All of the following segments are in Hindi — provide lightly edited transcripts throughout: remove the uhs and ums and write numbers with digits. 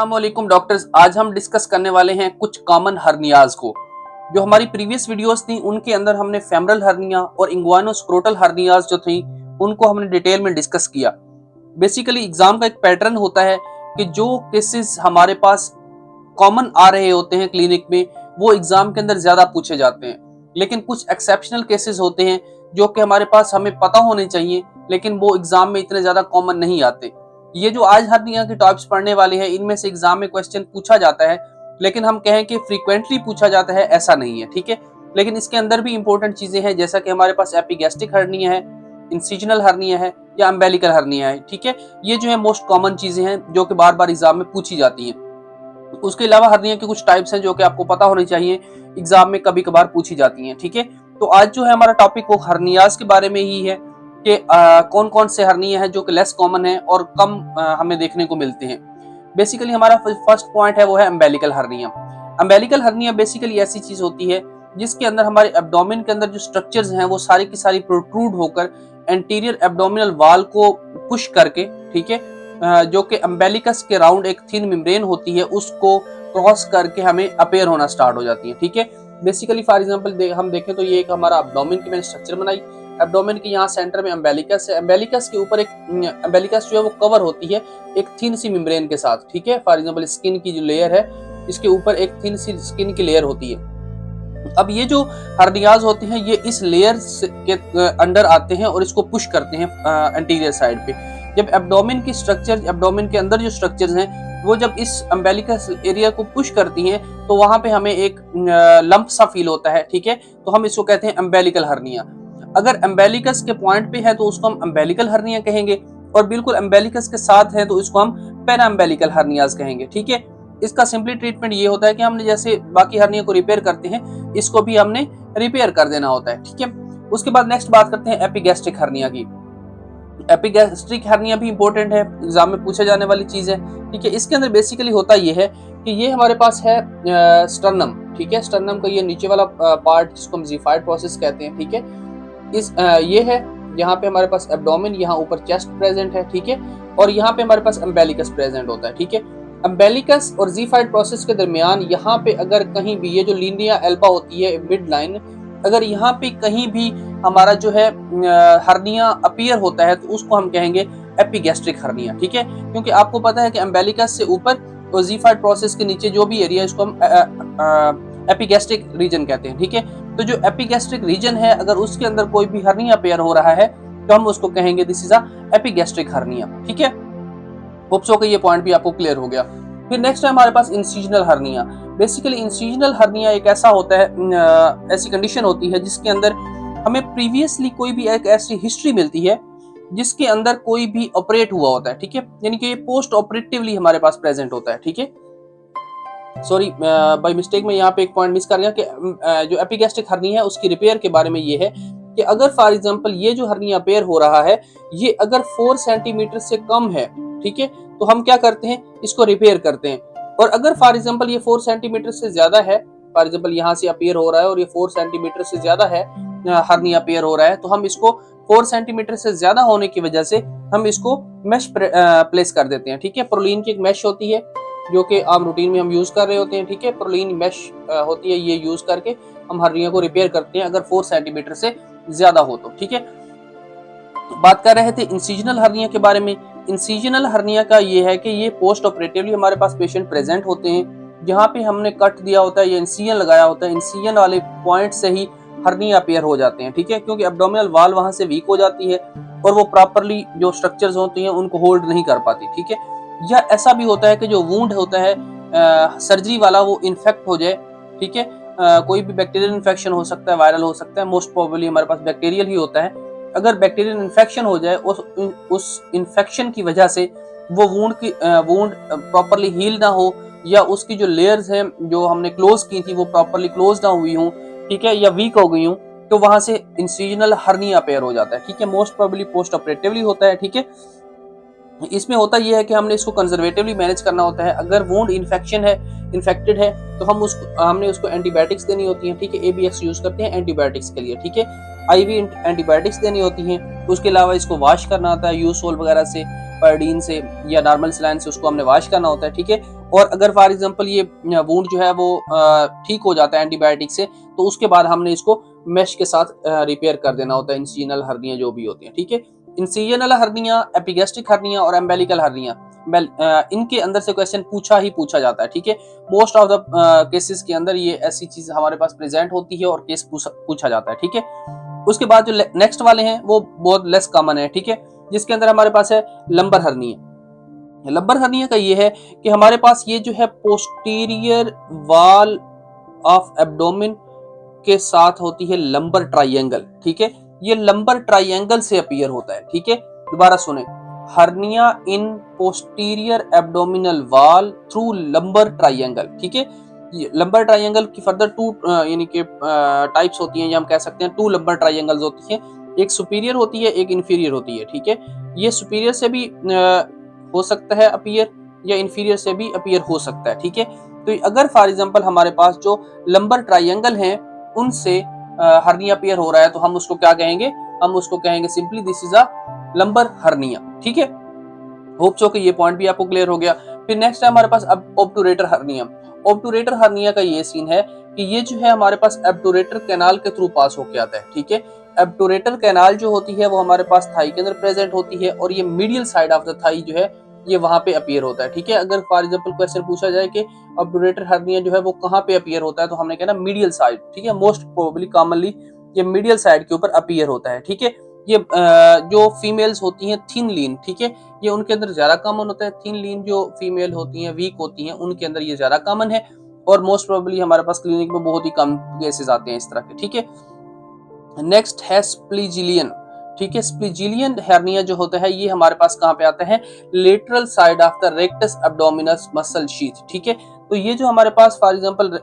अस्सलाम वालेकुम डॉक्टर्स। आज हम डिस्कस करने वाले हैं कुछ कॉमन हर्नियाज को। जो हमारी प्रीवियस वीडियोस थी उनके अंदर हमने फेमरल हर्निया और इंग्वाइनोस्क्रोटल हर्नियाज जो थी उनको हमने डिटेल में डिस्कस किया। बेसिकली एग्जाम का एक पैटर्न होता है कि जो केसेस हमारे पास कॉमन आ रहे होते हैं क्लिनिक में वो एग्जाम के अंदर ज्यादा पूछे जाते हैं, लेकिन कुछ एक्सेप्शनल केसेस होते हैं जो कि हमारे पास हमें पता होने चाहिए लेकिन वो एग्जाम में इतने ज्यादा कॉमन नहीं आते। ये जो आज हर्निया के टॉपिक्स पढ़ने वाले हैं इनमें से एग्जाम में क्वेश्चन पूछा जाता है, लेकिन हम कहें कि फ्रीक्वेंटली पूछा जाता है ऐसा नहीं है, ठीक है। लेकिन इसके अंदर भी इंपॉर्टेंट चीजें हैं, जैसा कि हमारे पास एपिगैस्ट्रिक हर्निया है, इंसिजनल हर्निया है या अम्बेलिकल हर्निया है, ठीक है। ये जो है मोस्ट कॉमन चीजें हैं जो कि बार बार एग्जाम में पूछी जाती हैं। उसके अलावा हर्निया के कुछ टाइप्स हैं जो कि आपको पता होने चाहिए, एग्जाम में कभी कभार पूछी जाती हैं, ठीक है। तो आज जो है हमारा टॉपिक वो हर्नियाज के बारे में ही है कि कौन कौन से हर्निया है जो कि लेस कॉमन है और कम हमें देखने को मिलते हैं। बेसिकली हमारा फर्स्ट पॉइंट है वो है umbilical hernia. Umbilical hernia basically ऐसी चीज होती है जिसके अंदर हमारे एब्डोमेन के अंदर जो स्ट्रक्चर्स हैं वो सारी की सारी प्रोट्रूड होकर एंटीरियर एब्डोमिनल वॉल को पुश करके, ठीक है, जो कि अम्बेलिकस के राउंड एक थिन मेम्ब्रेन होती है उसको क्रॉस करके हमें अपेयर होना स्टार्ट हो जाती है, ठीक है। बेसिकली फॉर एग्जांपल हम देखें तो ये एक हमारा एब्डोमेन की मैंने स्ट्रक्चर बनाई। एब्डोमेन के यहाँ सेंटर में अम्बेलिकस है, अम्बेलिकस के ऊपर एक अम्बेलिकस जो है वो कवर होती है एक थिन सी मेम्ब्रेन के साथ, ठीक है। फॉर एग्जांपल स्किन की जो लेयर है इसके ऊपर एक थिन सी स्किन की लेयर होती है। अब ये जो हर्नियाज होते हैं ये इस लेयर के अंडर आते हैं और इसको पुश करते हैं एंटीरियर साइड पे। जब एब्डोमेन की स्ट्रक्चर, एब्डोमेन के अंदर जो स्ट्रक्चर्स हैं वो जब इस अम्बेलिकस एरिया को पुश करती हैं तो वहां पे हमें एक लंप सा फील होता है, ठीक है। तो हम इसको कहते हैं अम्बेलिकल हर्निया। अगर अम्बेलिकस के पॉइंट पे है तो उसको हम अम्बेलिकल हर्निया कहेंगे, और बिल्कुल अम्बेलिकस के साथ है तो इसको हम पैरा अम्बेलिकल हर्नियाज कहेंगे, ठीक है। इसका सिंपली ट्रीटमेंट ये होता है कि हमने जैसे बाकी हर्निया को रिपेयर करते हैं इसको भी हमने रिपेयर कर देना होता है, ठीक है। उसके बाद नेक्स्ट बात करते हैं एपिगैस्ट्रिक हर्निया की। एपिगैस्ट्रिक हर्निया भी इंपॉर्टेंट है, एग्जाम में पूछे जाने वाली चीज है, ठीक है। इसके अंदर बेसिकली होता ये है कि ये हमारे पास है स्टर्नम, ठीक है। स्टर्नम का ये नीचे वाला पार्ट जिसको हम ज़िफाइड प्रोसेस कहते हैं, ठीक है। ये है यहाँ पे हमारे पास एब्डोमेन, यहाँ ऊपर चेस्ट प्रेजेंट है, ठीक है। और यहाँ पे हमारे पास अम्बेलिकस प्रेजेंट होता है, ठीक है। अम्बेलिकस और ज़िफाइड प्रोसेस के दरमियान यहाँ पे अगर कहीं भी ये जो लीनिया एल्बा होती है मिड लाइन, अगर यहाँ पे कहीं भी हमारा जो है हर्निया अपीयर होता है तो उसको हम कहेंगे एपिगैस्ट्रिक हर्निया, ठीक है। क्योंकि आपको पता है कि अम्बेलिकस से ऊपर और ज़िफाइड प्रोसेस के नीचे जो भी एरिया इसको हम एपिगैस्ट्रिक रीजन कहते हैं, ठीक है। तो जो एपिगैस्ट्रिक रीजन है अगर उसके अंदर कोई भी हर्निया अपीयर हो रहा है तो हम उसको कहेंगे this is a epigastric hernia, ठीक है। होप सो कि ये पॉइंट भी आपको क्लियर हो गया। फिर नेक्स्ट है हमारे पास incisional hernia. Basically incisional hernia एक ऐसा होता है, ऐसी कंडीशन होती है जिसके अंदर हमें प्रीवियसली कोई भी एक ऐसी हिस्ट्री मिलती है जिसके अंदर कोई भी ऑपरेट हुआ होता है, ठीक है। यानी कि ये पोस्ट ऑपरेटिवली हमारे पास प्रेजेंट होता है, ठीक है। सॉरी बाय मिस्टेक में यहाँ पे एक पॉइंट मिस कर गया कि जो एपिगैस्ट्रिक हर्निया है उसकी रिपेयर के बारे में ये है कि अगर फॉर एग्जांपल ये जो हर्निया अपीयर हो रहा है ये अगर 4 सेंटीमीटर से कम है, ठीक है, तो हम क्या करते हैं इसको रिपेयर करते हैं। और अगर फॉर एग्जांपल ये 4 सेंटीमीटर से ज्यादा है, फॉर एग्जांपल यहाँ से अपीयर हो रहा है और ये 4 सेंटीमीटर से ज्यादा है हर्निया अपीयर हो रहा है, तो हम इसको 4 सेंटीमीटर से ज्यादा होने की वजह से हम इसको मेश प्लेस कर देते हैं, ठीक है। प्रोलीन की एक मेश होती है जो कि आम रूटीन में हम यूज कर रहे होते हैं, ठीक है। प्रोलीन मेश होती है, ये यूज करके हम हर्निया को रिपेयर करते हैं अगर 4 सेंटीमीटर से ज्यादा हो तो, ठीक है। बात कर रहे थे इंसिजनल हर्निया के बारे में। इंसिजनल हर्निया का ये है कि ये पोस्ट ऑपरेटिवली हमारे पास पेशेंट प्रेजेंट होते हैं जहाँ पे हमने कट दिया होता है या इंसिजन लगाया होता है, इंसिजन वाले पॉइंट से ही हर्निया अपीयर हो जाते हैं, ठीक है। क्योंकि एब्डोमिनल वॉल वहां से वीक हो जाती है और वो प्रॉपरली जो स्ट्रक्चर्स होती हैं उनको होल्ड नहीं कर पाती, ठीक है। या ऐसा भी होता है कि जो वुंड होता है सर्जरी वाला वो इन्फेक्ट हो जाए, ठीक है। कोई भी बैक्टीरियल इन्फेक्शन हो सकता है, वायरल हो सकता है, मोस्ट प्रोबेबली हमारे पास बैक्टीरियल ही होता है। अगर बैक्टीरियल इन्फेक्शन हो जाए उस इन्फेक्शन की वजह से वो वुंड प्रॉपरली हील ना हो या उसकी जो लेयर्स हैं जो हमने क्लोज की थी वो प्रॉपरली क्लोज ना हुई हूँ, ठीक है, या वीक हो गई हूँ, तो वहां से इंसिजनल हर्निया अपीयर हो जाता है, ठीक है। मोस्ट प्रोबेबली पोस्ट ऑपरेटिवली होता है, ठीक है। इसमें होता यह है कि हमने इसको कंजर्वेटिवली मैनेज करना होता है। अगर वुंड इन्फेक्टेड है तो हमने उसको एंटीबायोटिक्स देनी होती है, ठीक है। ABX यूज करते हैं एंटीबायोटिक्स के लिए, ठीक है। IV एंटीबायोटिक्स देनी होती हैं। उसके अलावा इसको वॉश करना होता है यूसोल वगैरह से, पायोडीन से या नॉर्मल सलाइन से उसको हमने वॉश करना होता है, ठीक है। और अगर फॉर एग्जांपल ये वुंड जो है वो ठीक हो जाता है एंटीबायोटिक से, तो उसके बाद हमने इसको मेश के साथ रिपेयर कर देना होता है, इंसिजनल हर्निया जो भी होती है, ठीक है। इंसिजनल हर्निया, एपिगैस्ट्रिक हर्निया और एम्बेलिकल हर्निया, इनके अंदर से क्वेश्चन पूछा जाता है, ठीक है। मोस्ट ऑफ द केसेस के अंदर ये ऐसी चीज हमारे पास प्रेजेंट होती है और केस पूछा जाता है, ठीक है। उसके बाद जो नेक्स्ट वाले हैं वो बहुत लेस कॉमन है, ठीक है, जिसके अंदर हमारे पास है लंबर हर्निया। लंबर हर्निया का ये है कि हमारे पास ये जो है पोस्टीरियर वॉल ऑफ एब्डोमेन के साथ होती है लंबर ट्राइंगल, ठीक है। ये लंबर ट्राइंगल से अपीयर होता है, ठीक है। दोबारा सुने, hernia in posterior abdominal wall through lumbar triangle, ठीक है। लंबर ट्राइंगल की फर्दर टू यानी कि टाइप्स होती हैं, या हम कह सकते हैं टू लंबर ट्राइंगल्स होती हैं, एक सुपीरियर होती है, एक इन्फीरियर होती है, ठीक है। ये सुपीरियर से भी हो सकता है अपीयर, या इन्फीरियर से भी अपीयर हो सकता है, ठीक है। तो अगर फॉर एग्जांपल हमारे पास जो लंबर ट्राइंगल हैं उनसे हर्निया अपीयर हो रहा है, तो हम उसको क्या कहेंगे, हम उसको कहेंगे simply this is a lumbar hernia, ठीक है। होप सो कि ये पॉइंट भी आपको क्लियर हो गया। फिर नेक्स्ट है हमारे पास अब ऑब्टूरेटर हर्निया। ऑब्टूरेटर हर्निया का ये सीन है कि ये जो है हमारे पास एब्टूरेटर कैनाल के थ्रू पास होके आता है, ठीक है। एब्टूरेटर कैनाल जो होती है वो हमारे पास थाई के अंदर प्रेजेंट होती है, और ये medial side of the thigh जो है ये वहां पे अपीयर होता है, ठीक है। अगर फॉर एग्जांपल क्वेश्चन पूछा जाए कि ऑब्टूरेटर हर्निया जो है वो कहां पे अपीयर होता है, तो हमने कहना मीडियल साइड, ठीक है। मोस्ट प्रोबेबली कॉमनली ये मीडियल साइड के ऊपर अपीयर होता है, ठीक है। ये जो फीमेल्स होती हैं थिन लीन, ठीक है, ये उनके अंदर ज्यादा कॉमन होता है। थिन लीन जो फीमेल होती हैं, वीक होती हैं, उनके अंदर ये ज्यादा कॉमन है, और मोस्ट प्रोबेबली हमारे पास क्लिनिक में बहुत ही कम केसेस आते हैं इस तरह के, ठीक है। नेक्स्ट है स्प्लीजिलियन, ठीक है। स्प्लीजिलियन हर्निया जो होता है ये हमारे पास कहाँ पे आता है, lateral side of the rectus abdominis muscle sheath, ठीक है। तो ये जो हमारे पास फॉर एग्जांपल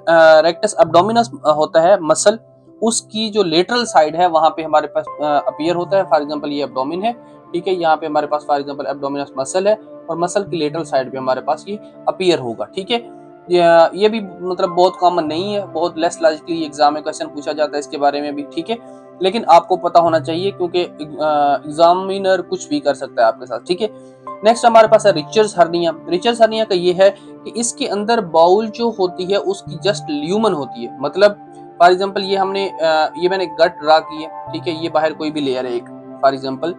रेक्टस एब्डोमिनस होता है मसल, उसकी जो लेटरल साइड है वहां पे हमारे पास अपीयर होता है। फॉर एग्जांपल ये एब्डोमिन है, ठीक है, यहाँ पे हमारे पास फॉर एग्जांपल एब्डोमिनस मसल है, और मसल की लेटरल साइड पे हमारे पास ये अपीयर होगा, ठीक है। ये भी मतलब बहुत कॉमन नहीं है, बहुत लेस लॉजिकली एग्जाम में क्वेश्चन पूछा जाता है इसके बारे में भी, ठीक है। लेकिन आपको पता होना चाहिए क्योंकि एग्जामिनर कुछ भी कर सकता है आपके साथ, ठीक है। नेक्स्ट हमारे पास है रिचर्स हर्निया। रिचर्स हर्निया का ये है कि इसके अंदर बाउल जो होती है उसकी जस्ट ल्यूमन होती है, मतलब फॉर एग्जांपल ये मैंने गट ड्रा की है, ठीक है। ये बाहर कोई भी लेयर है एक, फॉर एग्जांपल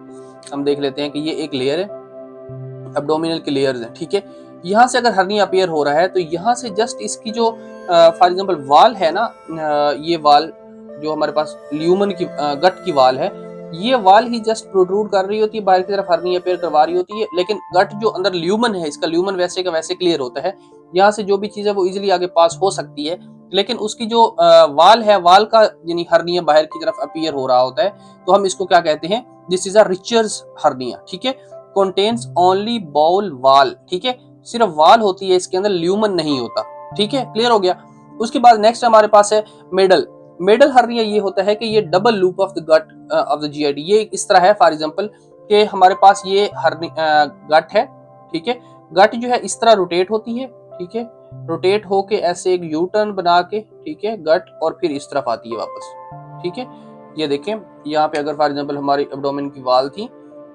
हम देख लेते हैं कि ये एक लेयर है, एब्डोमिनल की लेयर्स है, ठीक है। यहाँ से अगर हर्निया अपीयर हो रहा है तो यहाँ से जस्ट इसकी जो फॉर एग्जांपल वाल है ना, ये वाल जो हमारे पास ल्यूमन की गट की वाल है, ये वाल ही जस्ट प्रोट्रूड कर रही होती है, बाहर की तरफ हर्निया अपीयर करवा रही होती है, लेकिन गट जो अंदर ल्यूमन है, इसका ल्यूमन वैसे का वैसे क्लियर होता है। यहाँ से जो भी चीज है वो इजिली आगे पास हो सकती है, लेकिन उसकी जो वाल है, वाल का यानी हर्निया बाहर की तरफ अपीयर हो रहा होता है, तो हम इसको क्या कहते हैं, दिस इज अ रिचर्स हर्निया, ठीक है। कंटेन्स ओनली बाउल वाल, ठीक है, सिर्फ वाल होती है, इसके अंदर ल्यूमन नहीं होता, ठीक है, क्लियर हो गया। उसके बाद नेक्स्ट हमारे पास है मेडल। मेडल हर्निया ये होता है कि ये double loop of the gut of the GID, ये इस तरह है फॉर एग्जांपल कि हमारे पास ये गट है, ठीक है। गट जो है इस तरह रोटेट होती है, ठीक है, रोटेट होके ऐसे एक यू टर्न बना के, ठीक है, गट, और फिर इस तरफ आती है वापस, ठीक है। ये देखें यहाँ पे अगर फॉर एग्जांपल हमारी एब्डोमेन की वाल थी,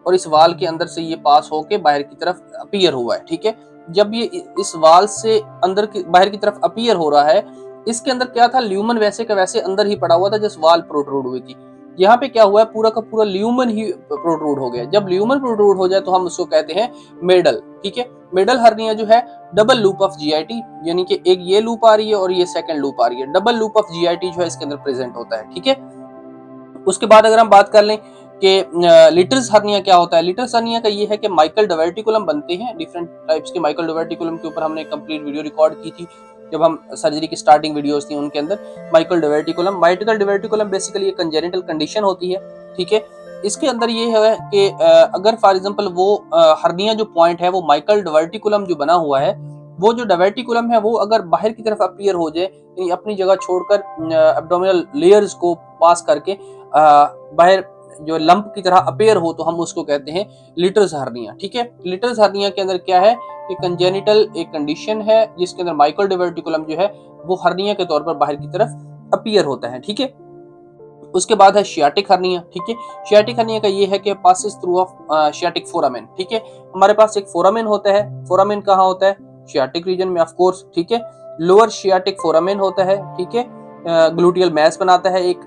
और इस वाल के अंदर से ये पास होके बाहर की तरफ अपीयर हुआ है, ठीक है। जब ये इस वाल से अंदर की बाहर की तरफ अपीयर हो रहा है, इसके अंदर क्या था, ल्यूमन वैसे का वैसे अंदर ही पड़ा हुआ था, जिस वाल प्रोट्रूड हुई थी। यहाँ पे क्या हुआ है, पूरा का पूरा ल्यूमन ही प्रोट्रूड हो गया। जब ल्यूमन प्रोट्रूड हो जाए तो हम उसको कहते हैं मेडल, ठीक है। मेडल हर्निया जो है डबल लूप ऑफ जीआईटी, यानी कि एक ये लूप आ रही है और ये सेकंड लूप आ रही है, डबल लूप ऑफ जीआईटी जो है इसके अंदर प्रेजेंट होता है, ठीक है। उसके बाद अगर हम बात कर लें कि लिटर्स हर्निया क्या होता है, लिटर्स हर्निया का ये है कि माइकल डायवर्टिकुलम बनते हैं, डिफरेंट टाइप्स के माइकल डायवर्टिकुलम के ऊपर हमने कंप्लीट वीडियो रिकॉर्ड की थी जब हम सर्जरी की स्टार्टिंग वीडियोस थी, उनके अंदर माइकल डायवर्टिकुलम बेसिकली एक कंजेनिटल कंडीशन होती है, ठीक है। इसके अंदर ये है कि अगर फॉर एग्जांपल वो हर्निया जो पॉइंट है वो माइकल डायवर्टिकुलम जो बना हुआ है, वो जो डायवर्टिकुलम है वो अगर बाहर की तरफ अपीयर हो जाए, यानी अपनी जगह छोड़कर एब्डोमिनल लेयर्स को पास करके बाहर जो लंप की तरह अपीयर हो, तो हम उसको कहते हैं लिटर्स हर्निया, ठीक है। लिटर्स हर्निया के अंदर क्या है कि कंजेनिटल एक कंडीशन है जिसके अंदर माइकल डायवर्टिकुलम जो है वो हर्निया के तौर पर बाहर की तरफ अपीयर होता है, ठीक है। उसके बाद है शियाटिक हर्निया, ठीक है। शियाटिक हर्निया का ये है कि passes through of sciatic foramen, ठीक है। हमारे पास एक फोरामेन होता है, फोरामेन कहाँ होता है? शियाटिक रीजन में ऑफ कोर्स, ठीक है। लोअर शियाटिक फोरामेन होता है, ठीक है, ग्लूटियल मैस बनाता है एक,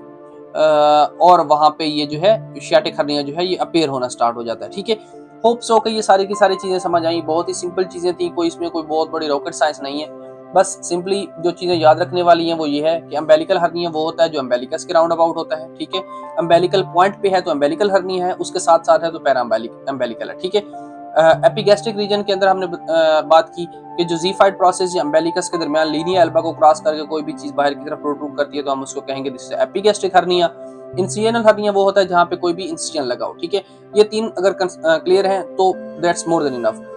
और वहां पे ये जो है शियाटिक हर्निया जो है ये अपीयर होना स्टार्ट हो जाता है, ठीक है। होप सो कि ये सारी की सारी चीजें समझ आई, बहुत ही सिंपल चीजें थी, कोई इसमें कोई बहुत बड़ी रॉकेट साइंस नहीं है। बस सिंपली जो चीजें याद रखने वाली हैं वो ये है कि अम्बेलिकल हर्निया वो होता है जो अम्बेलिकस के राउंड अबाउट होता है, ठीक है। अम्बेलिकल पॉइंट पे है तो अम्बेलिकल हर्निया है, उसके साथ साथ है तो पैरा अम्बेलिकल है, ठीक है। एपिगैस्ट्रिक रीजन के अंदर हमने बात की कि जो ज़ीफाइड प्रोसेस या अम्बेलिकस के दरमियान लीनिया एल्बा को क्रॉस करके कोई भी चीज बाहर की तरफ प्रोट्रूड करती है तो हम उसको कहेंगे this is epigastric hernia. Incisional hernia वो होता है जहां पे कोई भी इंसिजन लगा हो, ठीक है। ये तीन अगर क्लियर हैं तो दैट्स मोर देन इनफ।